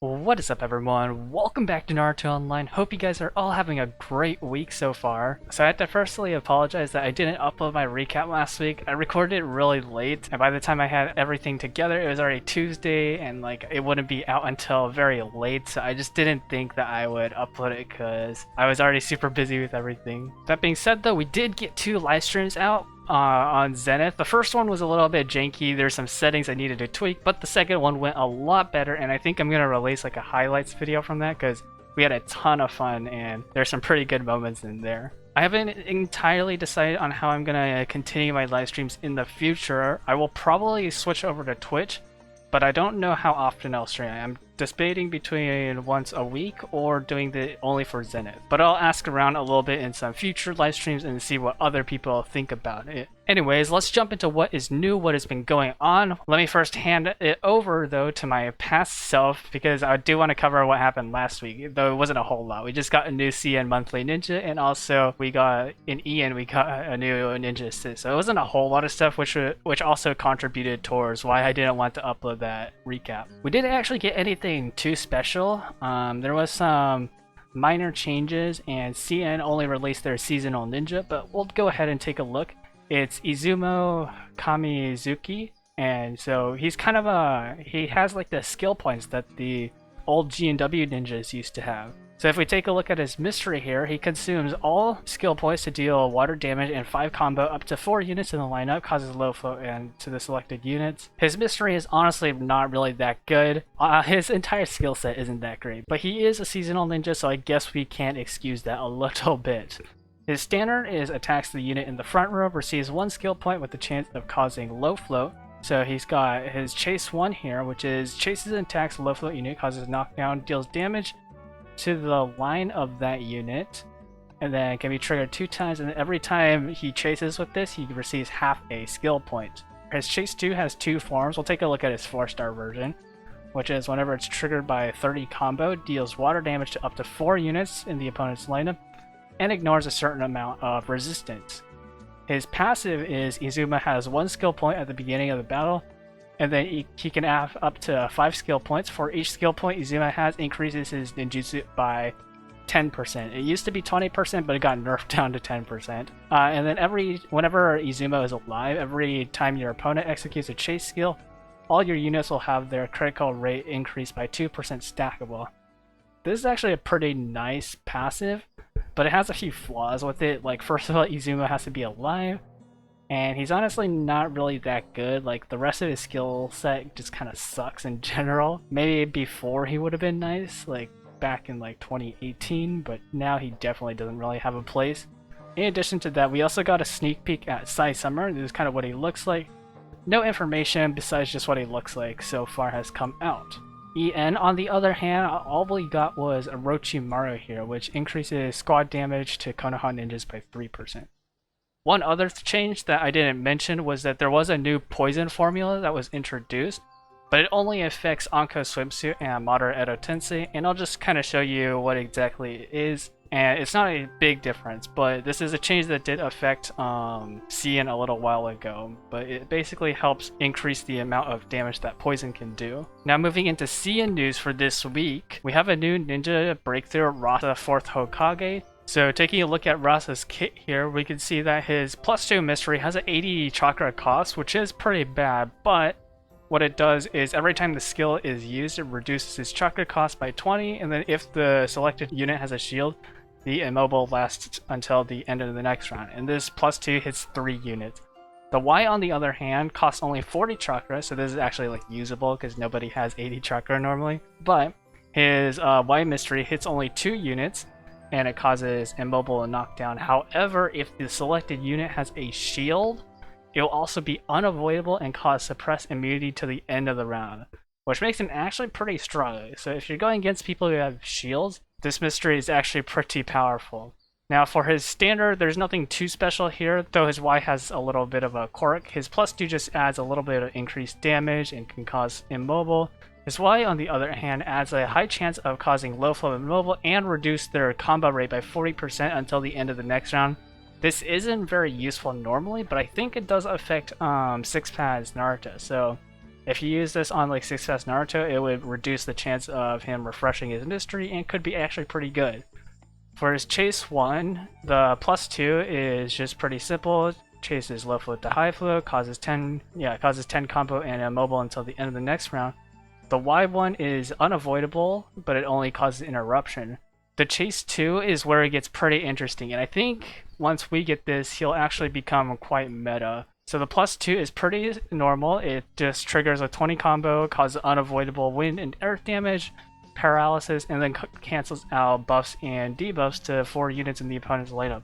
What is up everyone? Welcome back to Naruto Online. Hope you guys are all having a great week so far. So I have to firstly apologize that I didn't upload my recap last week. I recorded it really late, and by the time I had everything together, it was already Tuesday, and it wouldn't be out until very late, so I just didn't think that I would upload it because I was already super busy with everything. That being said though, we did get 2 live streams out on Zenith. The first one was a little bit janky. There's some settings I needed to tweak, but the second one went a lot better, and I think I'm gonna release like a highlights video from that because we had a ton of fun and there's some pretty good moments in there. I haven't entirely decided on how I'm gonna continue my live streams in the future. I will probably switch over to Twitch, but I don't know how often I'll stream. I'm debating between once a week or doing the only for Zenith. But I'll ask around a little bit in some future live streams and see what other people think about it. Anyways, let's jump into what is new, what has been going on. Let me first hand it over though to my past self because I do want to cover what happened last week, though it wasn't a whole lot. We just got a new CN monthly ninja, and also we got in Ian we got a new ninja assist. So it wasn't a whole lot of stuff, which also contributed towards why I didn't want to upload that recap. We didn't actually get anything too special. There was some minor changes, and CN only released their seasonal ninja, but we'll go ahead and take a look. It's Izumo Kamizuki, and so he's kind of he has like the skill points that the old G&W ninjas used to have. So if we take a look at his mystery here, he consumes all skill points to deal water damage and 5 combo up to 4 units in the lineup, causes low flow and to the selected units. His mystery is honestly not really that good. His entire skill set isn't that great, but he is a seasonal ninja, so I guess we can't excuse that a little bit. His standard is attacks the unit in the front row, receives 1 skill point with the chance of causing low flow. So he's got his chase 1 here, which is chases and attacks low flow unit, causes knockdown, deals damage to the line of that unit, and then can be triggered 2 times, and every time he chases with this, he receives half a skill point. His chase 2 has 2 forms. We'll take a look at his 4-star version, which is whenever it's triggered by 30 combo, deals water damage to up to 4 units in the opponent's lineup, and ignores a certain amount of resistance. His passive is Izuma has 1 skill point at the beginning of the battle, and then he can have up to 5 skill points. For each skill point Izuma has, increases his ninjutsu by 10%. It used to be 20%, but it got nerfed down to 10%. And then whenever Izumo is alive, every time your opponent executes a chase skill, all your units will have their critical rate increased by 2% stackable. This is actually a pretty nice passive, but it has a few flaws with it. Like, first of all, Izumo has to be alive, and he's honestly not really that good. Like, the rest of his skill set just kind of sucks in general. Maybe before he would have been nice, like back in like 2018, but now he definitely doesn't really have a place. In addition to that, we also got a sneak peek at Sai Summer. This is kind of what he looks like. No information besides just what he looks like so far has come out. En, on the other hand, all we got was Orochimaru here, which increases squad damage to Konoha ninjas by 3%. One other change that I didn't mention was that there was a new poison formula that was introduced, but it only affects Anko Swimsuit and Madara Edo Tensei, and I'll just kind of show you what exactly it is. And it's not a big difference, but this is a change that did affect CN a little while ago, but it basically helps increase the amount of damage that poison can do. Now moving into CN news for this week, we have a new ninja breakthrough, Rasa 4th Hokage. So taking a look at Rasa's kit here, we can see that his +2 mystery has an 80 chakra cost, which is pretty bad, but what it does is every time the skill is used, it reduces his chakra cost by 20, and then if the selected unit has a shield, the immobile lasts until the end of the next round, and this +2 hits 3 units. The Y, on the other hand, costs only 40 chakra, so this is actually like usable because nobody has 80 chakra normally, but his Y mystery hits only 2 units, and it causes immobile and knockdown. However, if the selected unit has a shield, it will also be unavoidable and cause suppressed immunity to the end of the round, which makes him actually pretty strong. So if you're going against people who have shields, this mystery is actually pretty powerful. Now for his standard, there's nothing too special here, though his Y has a little bit of a quirk. His +2 just adds a little bit of increased damage and can cause immobile. His Y, on the other hand, adds a high chance of causing low flow immobile and reduce their combo rate by 40% until the end of the next round. This isn't very useful normally, but I think it does affect 6 Paths Naruto, so If you use this on like 6 Paths Naruto, it would reduce the chance of him refreshing his mystery and could be actually pretty good. For his Chase 1, the +2 is just pretty simple. Chase is low flow to high flow, causes 10 combo and immobile until the end of the next round. The Y1 is unavoidable, but it only causes interruption. The Chase 2 is where it gets pretty interesting, and I think once we get this, he'll actually become quite meta. So the +2 is pretty normal. It just triggers a 20 combo, causes unavoidable wind and earth damage, paralysis, and then cancels out buffs and debuffs to 4 units in the opponent's lineup.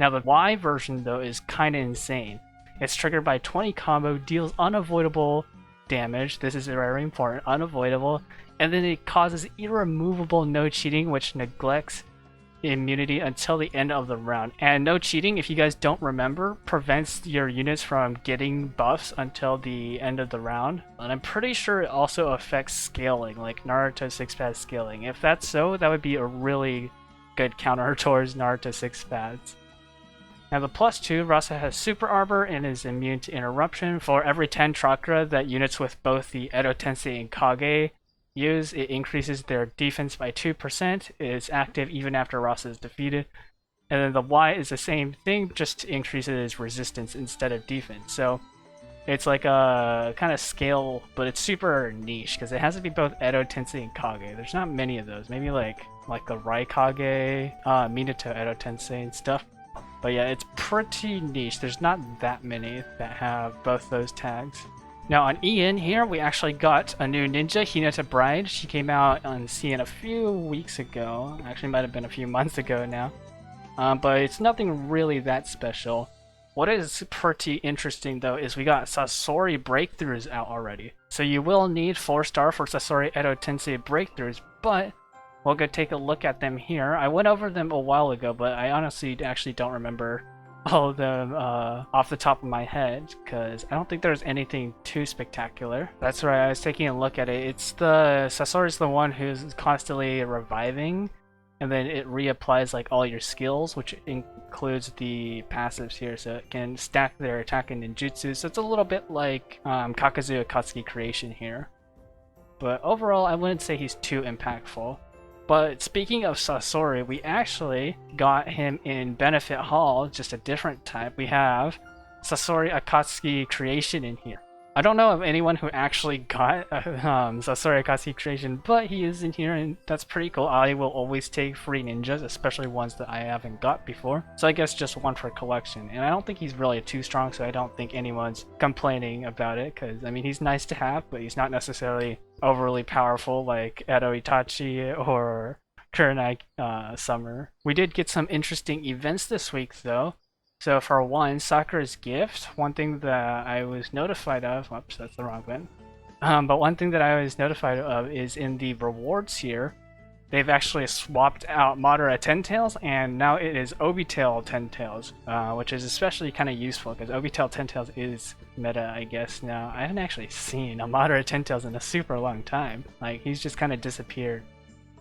Now the Y version though is kinda insane. It's triggered by 20 combo, deals unavoidable damage, this is very important, unavoidable, and then it causes irremovable no cheating, which neglects immunity until the end of the round. And no cheating, if you guys don't remember, prevents your units from getting buffs until the end of the round. And I'm pretty sure it also affects scaling, like Naruto 6 Paths scaling. If that's so, that would be a really good counter towards Naruto 6 Paths. Now the +2, Rasa has super armor and is immune to interruption. For every 10 chakra that units with both the Edo Tensei and Kage use, it increases their defense by 2%. It's active even after Rasa is defeated. And then the Y is the same thing, just increases resistance instead of defense. So it's like a kind of scale, but it's super niche because it has to be both Edo Tensei and Kage. There's not many of those. Maybe like the Raikage, Minato Edo Tensei and stuff. But yeah, it's pretty niche. There's not that many that have both those tags. Now on EN here, we actually got a new ninja, Hinata Bride. She came out on CN a few weeks ago. Actually, might have been a few months ago now. But it's nothing really that special. What is pretty interesting though is we got Sasori breakthroughs out already. So you will need 4-star for Sasori Edo Tensei breakthroughs, but we'll go take a look at them here. I went over them a while ago, but I honestly actually don't remember all of them off the top of my head, because I don't think there's anything too spectacular. That's right, I was taking a look at it. It's the Sasori's the one who's constantly reviving, and then it reapplies like all your skills, which includes the passives here, so it can stack their attack and ninjutsu. So it's a little bit like Kakazu Akatsuki creation here. But overall, I wouldn't say he's too impactful. But speaking of Sasori, we actually got him in Benefit Hall, just a different type. We have Sasori Akatsuki Creation in here. I don't know of anyone who actually got Sasori Akatsuki Creation, but he is in here and that's pretty cool. I will always take free ninjas, especially ones that I haven't got before. So I guess just one for collection. And I don't think he's really too strong, so I don't think anyone's complaining about it, because I mean, he's nice to have, but he's not necessarily overly powerful like Edo Itachi or Kurenai Summer. We did get some interesting events this week though. So for one, Sakura's Gift, one thing that I was notified of, whoops, that's the wrong one. But one thing that I was notified of is in the rewards here, they've actually swapped out Madara 10 Tails, and now it is Obitail 10 Tails, which is especially kind of useful because Obitail 10 Tails is meta, I guess. Now, I haven't actually seen a Madara 10 Tails in a super long time. Like, he's just kind of disappeared.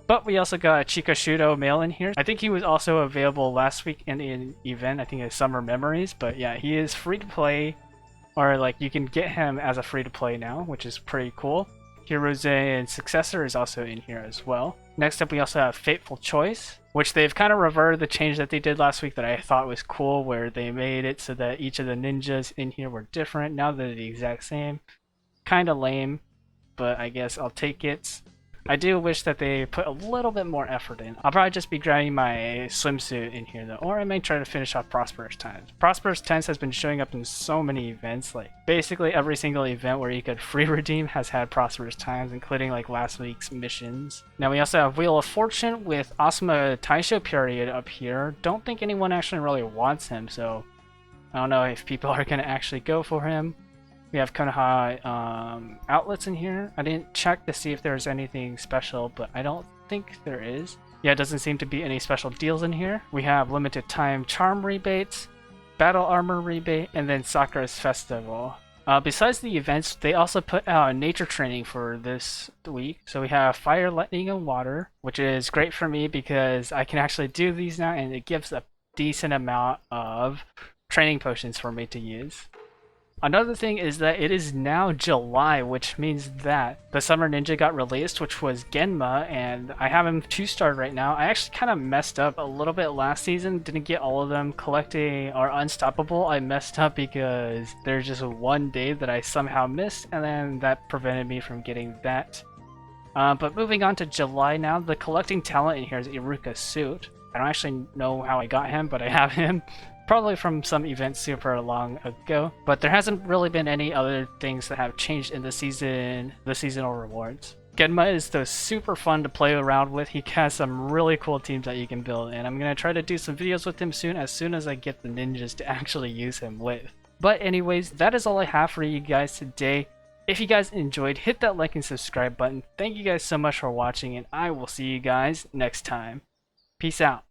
But we also got Chikashudo Mail in here. I think he was also available last week in an event, I think it's Summer Memories, but yeah, he is free to play, or like you can get him as a free to play now, which is pretty cool. Hirose and Successor is also in here as well. Next up we also have Fateful Choice, which they've kind of reverted the change that they did last week that I thought was cool, where they made it so that each of the ninjas in here were different. Now they're the exact same. Kinda lame, but I guess I'll take it. I do wish that they put a little bit more effort in. I'll probably just be grabbing my swimsuit in here though, or I may try to finish off Prosperous Times. Prosperous Times has been showing up in so many events, like basically every single event where you could free redeem has had Prosperous Times, including like last week's missions. Now we also have Wheel of Fortune with Asuma Taisho period up here. Don't think anyone actually really wants him, so I don't know if people are going to actually go for him. We have Konoha outlets in here. I didn't check to see if there's anything special, but I don't think there is. Yeah, it doesn't seem to be any special deals in here. We have limited time charm rebates, battle armor rebate, and then Sakura's Festival. Besides the events, they also put out a nature training for this week. So we have Fire, Lightning, and Water, which is great for me because I can actually do these now, and it gives a decent amount of training potions for me to use. Another thing is that it is now July, which means that the Summer Ninja got released, which was Genma, and I have him 2-star right now. I actually kind of messed up a little bit last season, didn't get all of them. Collecting or Unstoppable, I messed up because there's just one day that I somehow missed, and then that prevented me from getting that. But moving on to July now, the collecting talent in here is Iruka Suit. I don't actually know how I got him, but I have him. Probably from some event super long ago, but there hasn't really been any other things that have changed in the seasonal rewards. Genma is though super fun to play around with. He has some really cool teams that you can build, and I'm gonna try to do some videos with him soon as I get the ninjas to actually use him with. But anyways, that is all I have for you guys today. If you guys enjoyed, hit that like and subscribe button. Thank you guys so much for watching, and I will see you guys next time. Peace out.